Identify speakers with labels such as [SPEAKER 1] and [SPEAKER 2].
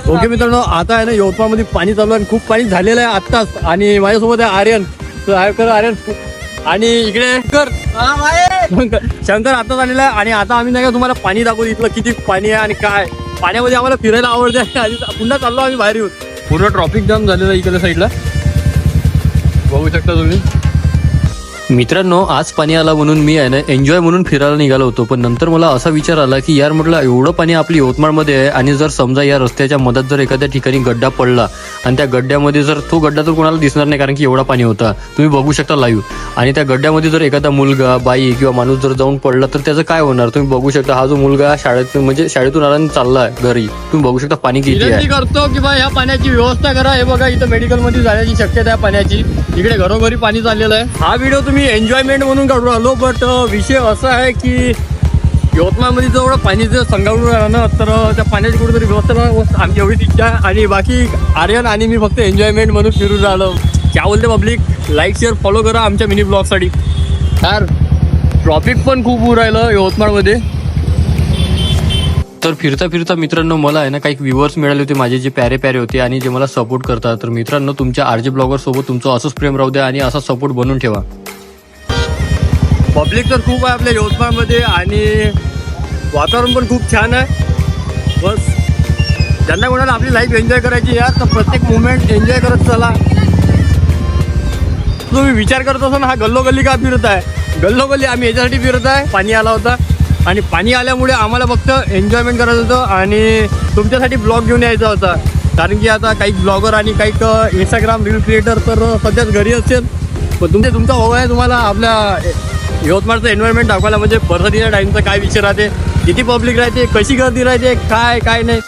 [SPEAKER 1] Okay मित्रांनो, आता आहे ना यवतमाळमध्ये पाणी चालू आहे, खूप पाणी झालेलं आहे आत्ताच. आणि माझ्यासोबत आहे आर्यन. तर आर्यन आणि इकडे शंकर आताच आलेला आहे. आणि आता आम्ही नाही का तुम्हाला पाणी दाखवू, इथलं किती पाणी आहे आणि काय. पाण्यामध्ये आम्हाला फिरायला आवडते. आणि पुन्हा चाललो आम्ही बाहेर येऊन. पूर्ण ट्रॉफिक जाम झालेलं आहे इकडे साईडला, बघू शकता तुम्ही. मित्रांनो, आज पाणी आला म्हणून मी आहे ना एन्जॉय म्हणून फिरायला निघालो होतो. पण नंतर मला असा विचार आला की यार म्हटलं एवढं पाणी आपली यवतमाळमध्ये आहे आणि जर समजा या रस्त्याच्या मधात जर एखाद्या ठिकाणी गड्डा पडला आणि त्या गड्ड्यामध्ये जर तो गड्डा तर कोणाला दिसणार नाही, कारण की एवढा पाणी होता, तुम्ही बघू शकता लाईव्ह. आणि त्या गड्ड्यामध्ये जर एखादा मुलगा, बाई किंवा माणूस जर जाऊन पडला तर त्याचं काय होणार तुम्ही बघू शकता. हा जो मुलगा शाळेतून आला आणि चाललाय घरी, तुम्ही बघू शकता पाणी किती आहे. करतो की बा ह्या पाण्याची व्यवस्था करा. हे बघा इथं मेडिकल मध्ये जाण्याची शक्यता आहे पाण्याची. इकडे घरोघरी पाणी चाललेलं आहे. हा व्हिडिओ तुम्ही एन्जॉयमेंट म्हणून काढून आलो, बट विषय असा आहे की यवतमाळमध्ये जेवढं पाणी जर संघावून राहिलं ना, तर त्या पाण्याची कुठेतरी व्यवस्था आमची एवढीच इच्छा आहे. आणि बाकी आर्यन आणि मी फक्त एन्जॉयमेंट म्हणून फिरून राहिलो. क्या बोलते पब्लिक, लाईक शेअर फॉलो करा आमच्या मिनी ब्लॉगसाठी. यार ट्रॉफिक पण खूप होऊ राहिलं यवतमाळमध्ये. तर फिरता फिरता मित्रांनो मला आहे ना काही व्ह्यूअर्स मिळाले होते माझे, जे प्यारे प्यारे होते आणि जे मला सपोर्ट करतात. तर मित्रांनो, तुमच्या आरजे ब्लॉगर सोबत तुमचं असंच प्रेम राहू द्या आणि असा सपोर्ट बनवून ठेवा. पब्लिक तर खूप आहे आपल्या यवतमाळमध्ये आणि वातावरण पण खूप छान आहे. बस ज्यांना कोणाला आपली लाईफ एन्जॉय करायची यार, तर प्रत्येक मुवमेंट एन्जॉय करत चला. तुम्ही विचार करत असा ना, हा गल्लोगल्ली का फिरत आहे? गल्लोगल्ली आम्ही याच्यासाठी फिरत आहे, पाणी आला होता आणि पाणी आल्यामुळे आम्हाला फक्त एन्जॉयमेंट करायचं होतं आणि तुमच्यासाठी ब्लॉग घेऊन यायचा होता. कारण की आता काही ब्लॉगर आणि काही इंस्टाग्राम रील क्रिएटर तर सध्याच घरी असेल, पण तुमचा हवा आहे तुम्हाला आपल्या यवतमाळचं एन्व्हायरमेंट दाखवायला. म्हणजे बरसातीच्या टाईमचा काय विषय राहते, किती पब्लिक राहते, कशी गर्दी राहते, काय नाही